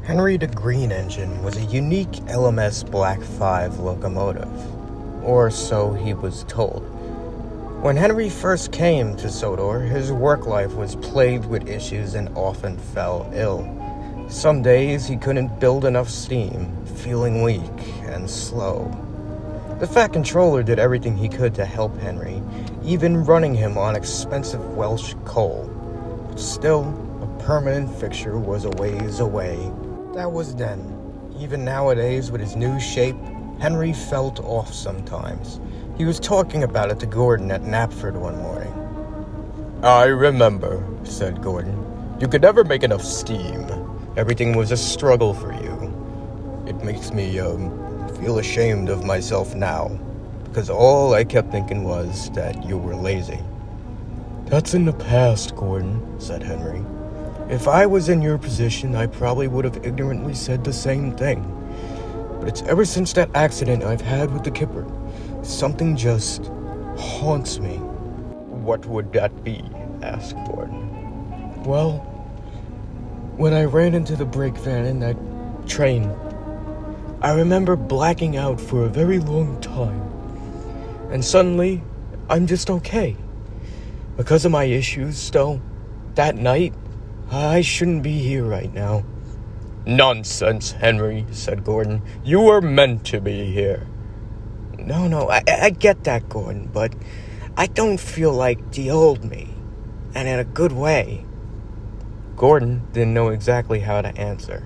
Henry the Green Engine was a unique LMS Black 5 locomotive, or so he was told. When Henry first came to Sodor, his work life was plagued with issues and often fell ill. Some days he couldn't build enough steam, feeling weak and slow. The Fat Controller did everything he could to help Henry, even running him on expensive Welsh coal. But still, a permanent fixture was a ways away. That was then. Even nowadays, with his new shape, Henry felt off sometimes. He was talking about it to Gordon at Knapford one morning. "I remember," said Gordon. "You could never make enough steam. Everything was a struggle for you. It makes me, feel ashamed of myself now, because all I kept thinking was that you were lazy." "That's in the past, Gordon," said Henry. "If I was in your position, I probably would have ignorantly said the same thing. But it's ever since that accident I've had with the kipper. Something just haunts me." "What would that be?" asked Gordon. "Well, when I ran into the brake van in that train, I remember blacking out for a very long time. And suddenly, I'm just okay. Because of my issues, though, that night, I shouldn't be here right now." "Nonsense, Henry," said Gordon. "You were meant to be here." No, I get that, Gordon, but I don't feel like the old me, and in a good way." Gordon didn't know exactly how to answer.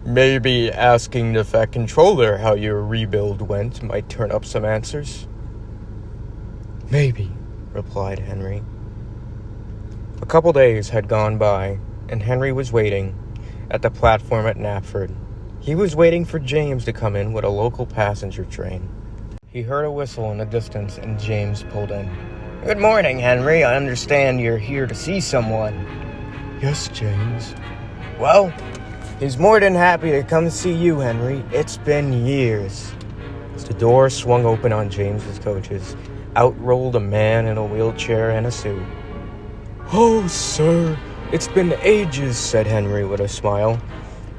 "Maybe asking the Fat Controller how your rebuild went might turn up some answers." "Maybe," replied Henry. A couple days had gone by, and Henry was waiting at the platform at Knapford. He was waiting for James to come in with a local passenger train. He heard a whistle in the distance, and James pulled in. "Good morning, Henry. I understand you're here to see someone." "Yes, James." "Well, he's more than happy to come see you, Henry. It's been years." As the door swung open on James's coaches, out rolled a man in a wheelchair and a suit. "Oh, sir, "It's been ages," said Henry with a smile.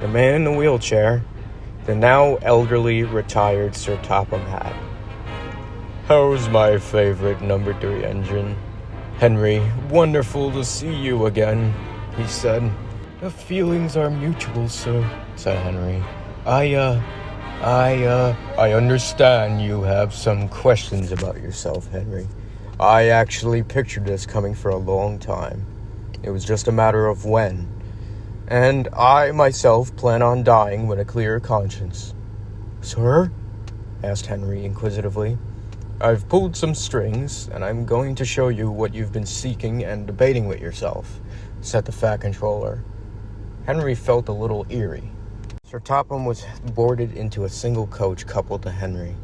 The man in the wheelchair, the now elderly retired Sir Topham Hatt. "How's my favorite number 3 engine? Henry, wonderful to see you again," he said. "The feelings are mutual, sir," said Henry. I understand you have some questions about yourself, Henry. I actually pictured this coming for a long time. It was just a matter of when. And I myself plan on dying with a clear conscience." "Sir?" asked Henry inquisitively. "I've pulled some strings, and I'm going to show you what you've been seeking and debating with yourself," said the Fat Controller. Henry felt a little eerie. Sir Topham was boarded into a single coach coupled to Henry,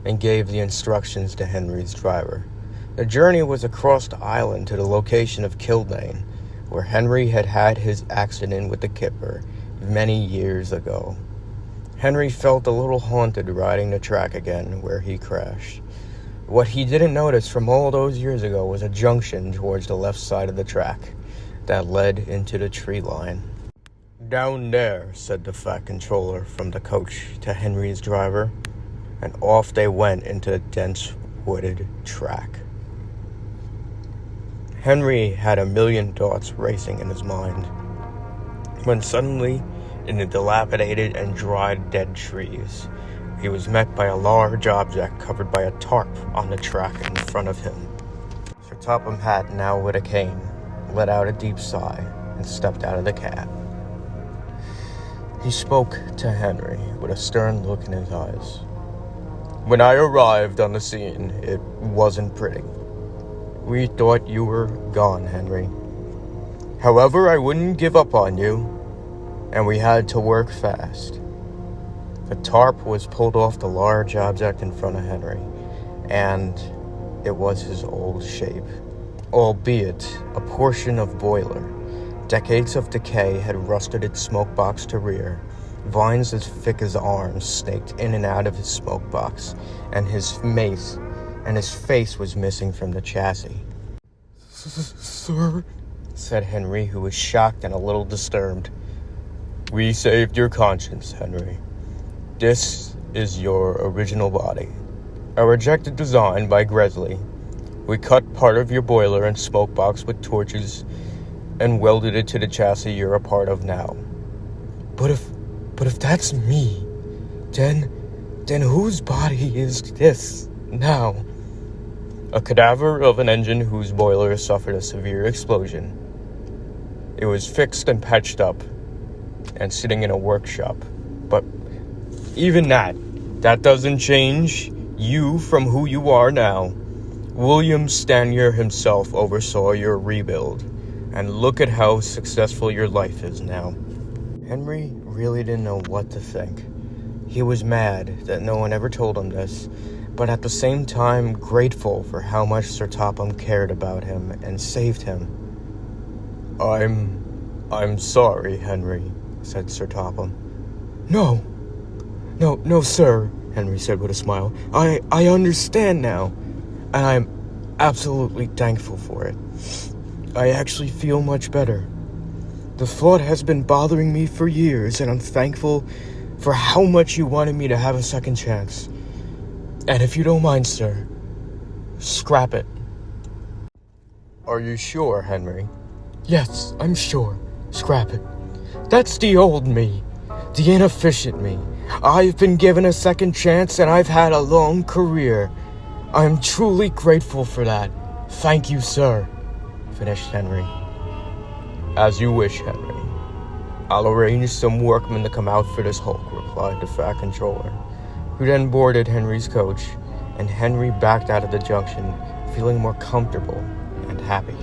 and gave the instructions to Henry's driver. The journey was across the island to the location of Kildane, where Henry had had his accident with the kipper many years ago. Henry felt a little haunted riding the track again where he crashed. What he didn't notice from all those years ago was a junction towards the left side of the track that led into the tree line. "Down there," said the Fat Controller from the coach to Henry's driver, and off they went into the dense wooded track. Henry had a million thoughts racing in his mind, when suddenly, in the dilapidated and dried dead trees, he was met by a large object covered by a tarp on the track in front of him. Sir Topham Hatt, now with a cane, let out a deep sigh and stepped out of the cab. He spoke to Henry with a stern look in his eyes. "When I arrived on the scene, it wasn't pretty. We thought you were gone, Henry. However, I wouldn't give up on you, and we had to work fast." The tarp was pulled off the large object in front of Henry, and it was his old shape, albeit a portion of boiler. Decades of decay had rusted its smokebox to rear. Vines as thick as arms snaked in and out of his smokebox, and his face was missing from the chassis. "Sir?" said Henry, who was shocked and a little disturbed. We saved your conscience, Henry. This is your original body. A rejected design by Gresley. We cut part of your boiler and smoke box with torches and welded it to the chassis you're a part of now. But if that's me, then whose body is this now? A cadaver of an engine whose boiler suffered a severe explosion. It was fixed and patched up and sitting in a workshop. But even that doesn't change you from who you are now. William Stanier himself oversaw your rebuild, and look at how successful your life is now. Henry really didn't know what to think. He was mad that no one ever told him this, but at the same time grateful for how much Sir Topham cared about him and saved him. I'm sorry, Henry, said Sir Topham. No, sir, Henry said with a smile. I understand now, and I'm absolutely thankful for it. I actually feel much better. The thought has been bothering me for years, and I'm thankful for how much you wanted me to have a second chance. And if you don't mind, sir, scrap it. Are you sure, Henry? Yes, I'm sure. Scrap it. That's the old me. The inefficient me. I've been given a second chance and I've had a long career. I'm truly grateful for that. Thank you, sir, finished Henry. As you wish, Henry. I'll arrange some workmen to come out for this hulk, replied the Fat Controller, who then boarded Henry's coach, and Henry backed out of the junction, feeling more comfortable and happy.